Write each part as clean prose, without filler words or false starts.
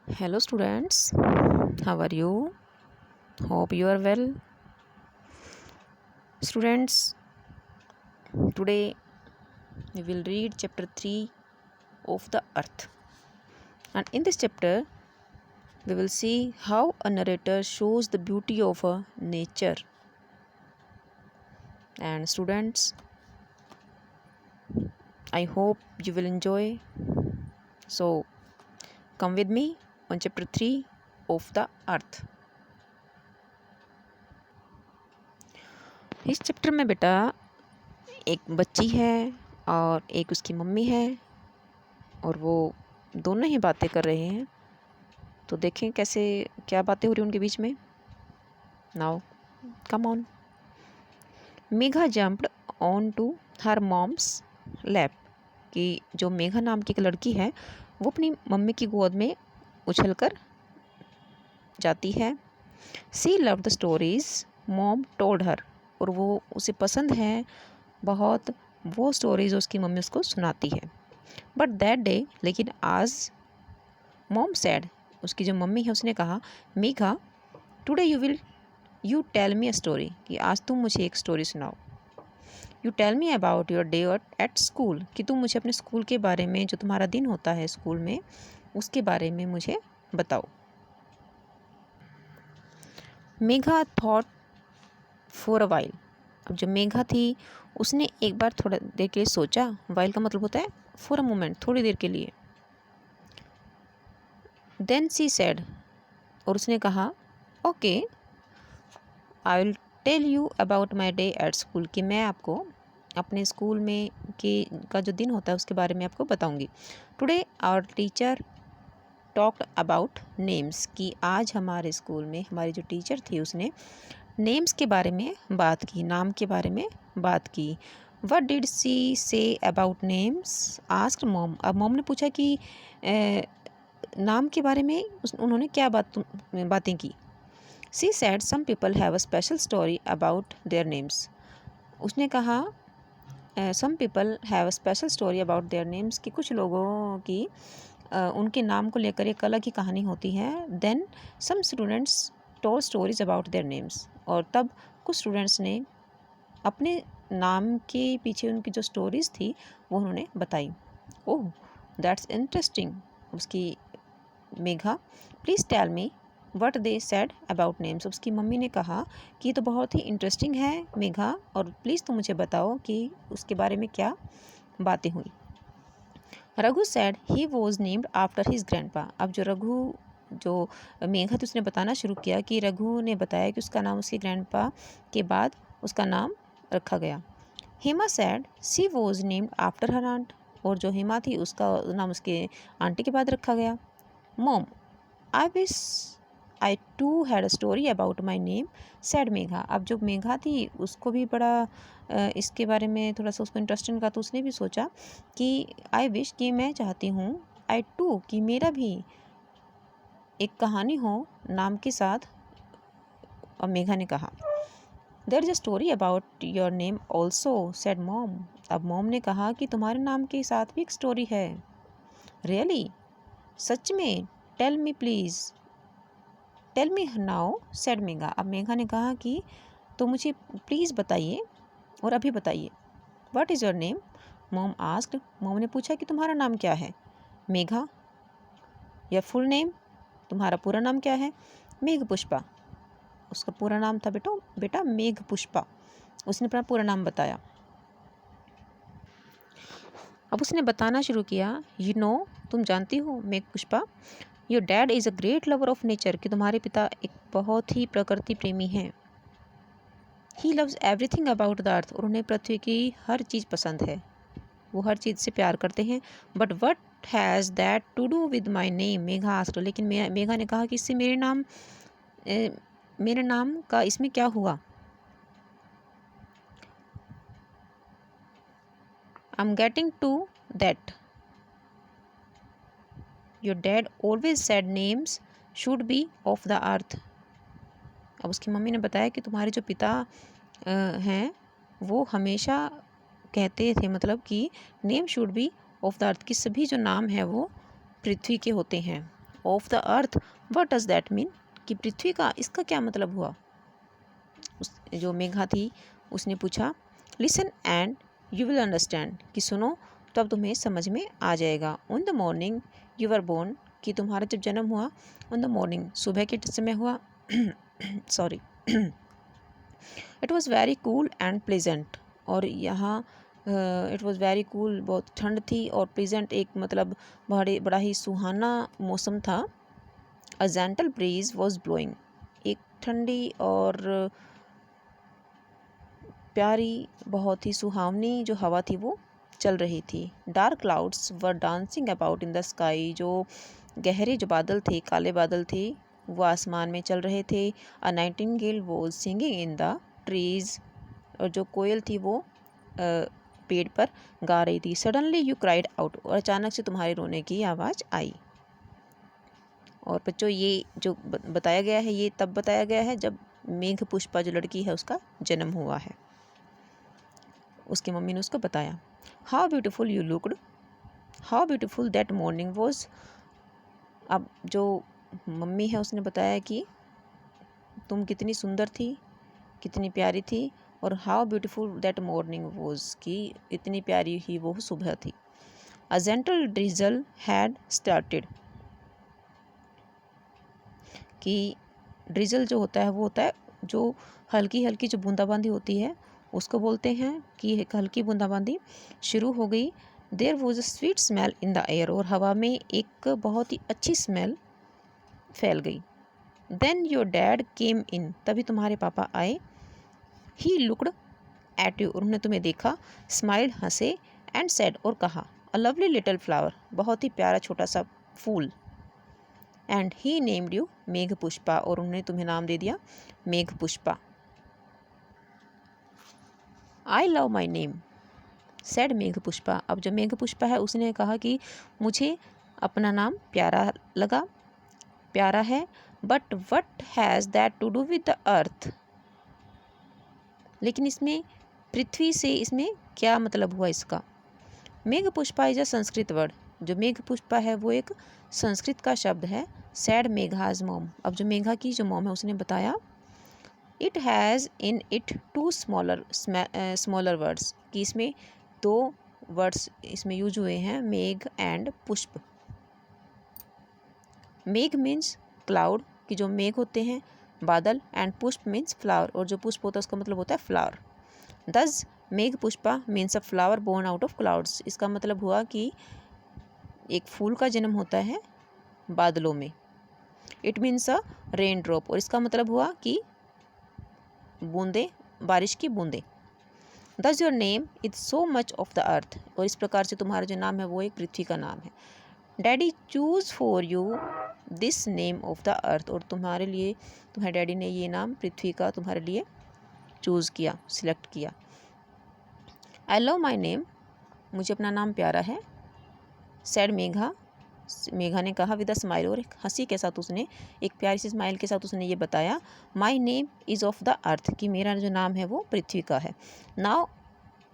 Hello students, how are you? Hope you are well. Students, today we will read chapter 3 of the earth. And in this chapter, we will see how a narrator shows the beauty of a nature. And students, I hope you will enjoy. So, come with me on chapter 3 of the earth. इस chapter में बेटा एक बच्ची है और एक उसकी mummy है और वो दोनों ही बातें कर रहे हैं। तो देखें कैसे क्या बातें हो रही उनके बीच में। Now come on. Megha jumped on to her mom's lap कि जो मेघा नाम की एक लड़की है वो अपनी मम्मी की गोद में उछलकर जाती है। She love the stories mom told her और वो उसे पसंद है बहुत वो स्टोरीज उसकी मम्मी उसको सुनाती है। बट दैट डे लेकिन आज मॉम सैड उसकी जो मम्मी है उसने कहा Megha today you tell me a story कि आज तुम मुझे एक स्टोरी सुनाओ। You tell me about your day at school कि तुम मुझे अपने स्कूल के बारे में जो तुम्हारा दिन होता है स्कूल में उसके बारे में मुझे बताओ। Megha thought for a while. अब जो मेघा थी उसने एक बार थोड़ा देर के लिए सोचा। वाइल का मतलब होता है फॉर अ मोमेंट, थोड़ी देर के लिए। देन सी सेड और उसने कहा okay I will tell you about my day at school कि मैं आपको अपने स्कूल में का जो दिन होता है उसके बारे में आपको बताऊंगी। Today our teacher talked about names कि आज हमारे स्कूल में हमारी जो टीचर थी उसने नेम्स के बारे में बात की, नाम के बारे में बात की। What did she say about names asked mom. अब मॉम ने पूछा कि नाम के बारे में उन्होंने क्या बातें की। She said some people have a special story about their names. उसने कहा some people have a special story about their names कि कुछ लोगों की उनके नाम को लेकर एक अलग ही कहानी होती है। Then some students told stories about their names और तब कुछ स्टूडेंट्स ने अपने नाम के पीछे उनकी जो स्टोरीज थी वो उन्होंने बताई। Oh that's interesting. उसकी Megha please tell me what they said about names. उसकी मम्मी ने कहा कि ये तो बहुत ही इंटरेस्टिंग है मेघा और प्लीज़ तुम मुझे बताओ कि उसके बारे में क्या बातें हुई। Raghu sad he was named after his grandpa. अब जो रघु जो मेघा थी उसने बताना शुरू किया कि रघु ने बताया कि उसका नाम उसके ग्रैंडपा के बाद उसका नाम रखा गया। Hema said she was named after her aunt और जो हेमा थी उसका नाम उसके आंटी के बाद रखा गया। Mom I wish I too had a story about my name said Megha. अब जो मेघा थी उसको भी बड़ा इसके बारे में थोड़ा सा उसको इंटरेस्टिंग लगा तो उसने भी सोचा कि आई विश कि मैं चाहती हूँ आई टू कि मेरा भी एक कहानी हो नाम के साथ। और मेघा ने कहा there is a story about your name also sad mom. अब मॉम ने कहा कि तुम्हारे नाम के साथ भी एक स्टोरी है। रियली सच में tell me please tell me now sad Megha. अब मेघा ने कहा कि तो मुझे प्लीज़ बताइए और अभी बताइए। What is your name mom asked. Mom ने पूछा कि तुम्हारा नाम क्या है। मेघा। या फुल नेम तुम्हारा पूरा नाम क्या है। मेघ पुष्पा। उसका पूरा नाम था बेटा मेघ पुष्पा। उसने अपना पूरा नाम बताया। अब उसने बताना शुरू किया यू नो तुम जानती हो मेघ Pushpa your dad is a great lover of nature कि तुम्हारे पिता एक बहुत ही प्रकृति प्रेमी हैं। He loves everything about the earth और उन्हें पृथ्वी की हर चीज़ पसंद है, वो हर चीज़ से प्यार करते हैं। But what has that to do with my name Megha asked. लेकिन मेघा ने कहा कि इससे मेरे नाम का इसमें क्या हुआ। I am getting to that your dad always said names should be of the earth. अब उसकी मम्मी ने बताया कि तुम्हारे जो पिता हैं वो हमेशा कहते थे मतलब कि name should be of the अर्थ कि सभी जो नाम है वो पृथ्वी के होते हैं। Of the earth, what does that mean, कि पृथ्वी का इसका क्या मतलब हुआ। जो मेघा थी उसने पूछा, listen and you will understand, कि सुनो तब तुम्हें समझ में आ जाएगा। On the morning you were born, कि तुम्हारा जब जन्म हुआ, ऑन द मॉर्निंग सुबह के समय हुआ, sorry, it was very cool and pleasant, और यहाँ इट वॉज़ वेरी कूल, बहुत ठंड थी, और प्लेजेंट एक मतलब बड़ा ही सुहाना मौसम था। A gentle breeze was blowing, एक ठंडी और प्यारी, बहुत ही सुहावनी जो हवा थी वो चल रही थी। Dark clouds were dancing about in the sky, जो गहरे जो बादल थे, काले बादल थे, वो आसमान में चल रहे थे। अ Nightingale was singing in the trees, और जो कोयल थी वो पेड़ पर गा रही थी। सडनली यू क्राइड आउट, और अचानक से तुम्हारे रोने की आवाज़ आई। और बच्चों ये जो बताया गया है ये तब बताया गया है जब मेघ पुष्पा जो लड़की है उसका जन्म हुआ है। उसकी मम्मी ने उसको बताया, how beautiful you looked, how beautiful that morning was. अब जो मम्मी है उसने बताया कि तुम कितनी सुंदर थी, कितनी प्यारी थी, और how beautiful that morning was, कि इतनी प्यारी ही वो सुबह थी। A gentle drizzle had started, कि ड्रिजल जो होता है वो होता है जो हल्की हल्की जो बूंदाबांदी होती है उसको बोलते हैं कि एक हल्की बूंदाबांदी शुरू हो गई। There was a sweet smell in the air, और हवा में एक बहुत ही अच्छी स्मेल फैल गई। देन योर डैड केम इन, तभी तुम्हारे पापा आए। ही लुक्ड एट यू, उन्होंने तुम्हें देखा। स्माइल्ड, हंसे, एंड सेड, और कहा, अ लवली लिटिल फ्लावर, बहुत ही प्यारा छोटा सा फूल। एंड ही नेम्ड यू मेघ पुष्पा, और उन्होंने तुम्हें नाम दे दिया मेघ Pushpa. I love my name said मेघ पुष्पा, अब जो मेघ पुष्पा है उसने कहा कि मुझे अपना नाम प्यारा लगा, प्यारा है। But what has that to do with the earth, लेकिन इसमें पृथ्वी से इसमें क्या मतलब हुआ इसका। मेघ Pushpa is a Sanskrit word, जो मेघ पुष्पा है वो एक संस्कृत का शब्द है। सैड मेघाज मॉम, अब जो मेघा की जो मॉम है उसने बताया, it has in it two smaller words, कि इसमें दो वर्ड्स इसमें यूज हुए हैं, मेघ एंड पुष्प। मेघ मीन्स क्लाउड, कि जो मेघ होते हैं बादल, एंड पुष्प मीन्स फ्लावर, और जो पुष्प होता है उसका मतलब होता है flower. Thus Megh Pushpa means a flower born out of clouds, इसका मतलब हुआ कि एक फूल का जन्म होता है बादलों में। It means a rain drop, और इसका मतलब हुआ कि बूंदे, बारिश की बूंदे। दस your name is so much of the अर्थ, और इस प्रकार से तुम्हारा जो नाम है वो एक पृथ्वी का नाम है। Daddy choose for you this name of the अर्थ, और तुम्हारे लिए तुम्हारे डैडी ने ये नाम पृथ्वी का तुम्हारे लिए चूज़ किया, सिलेक्ट किया। आई लव माई नेम, मुझे अपना नाम प्यारा है। सैड मेघा, मेघा ने कहा विद अ स्माइल, और एक हंसी के साथ उसने, एक प्यारी सी स्माइल के साथ उसने ये बताया, my name is of the अर्थ, कि मेरा जो नाम है वो पृथ्वी का है। Now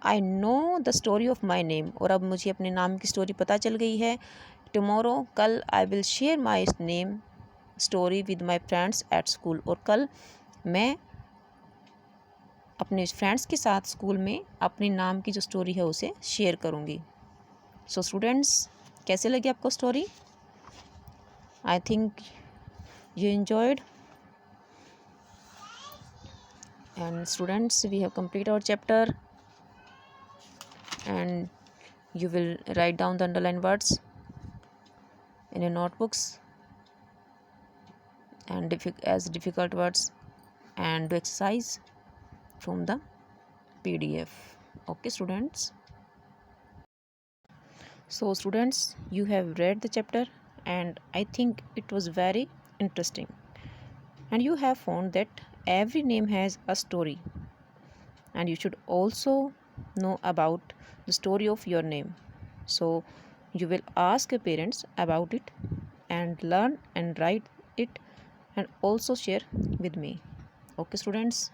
I know the story of my name, और अब मुझे अपने नाम की स्टोरी पता चल गई है। टमोरो, कल, I will share my name story with my friends at school, और कल मैं अपने फ्रेंड्स के साथ स्कूल में अपने नाम की जो स्टोरी है उसे शेयर करूँगी। सो स्टूडेंट्स, कैसे लगी आपको story? I think you enjoyed. And students, we have completed our chapter, and you will write down the underlined words in your notebooks and as difficult words, and do exercise from the PDF. Okay students, so students, you have read the chapter and I think it was very interesting, and you have found that every name has a story, and you should also know about the story of your name. So you will ask your parents about it and learn and write it and also share with me. Okay students.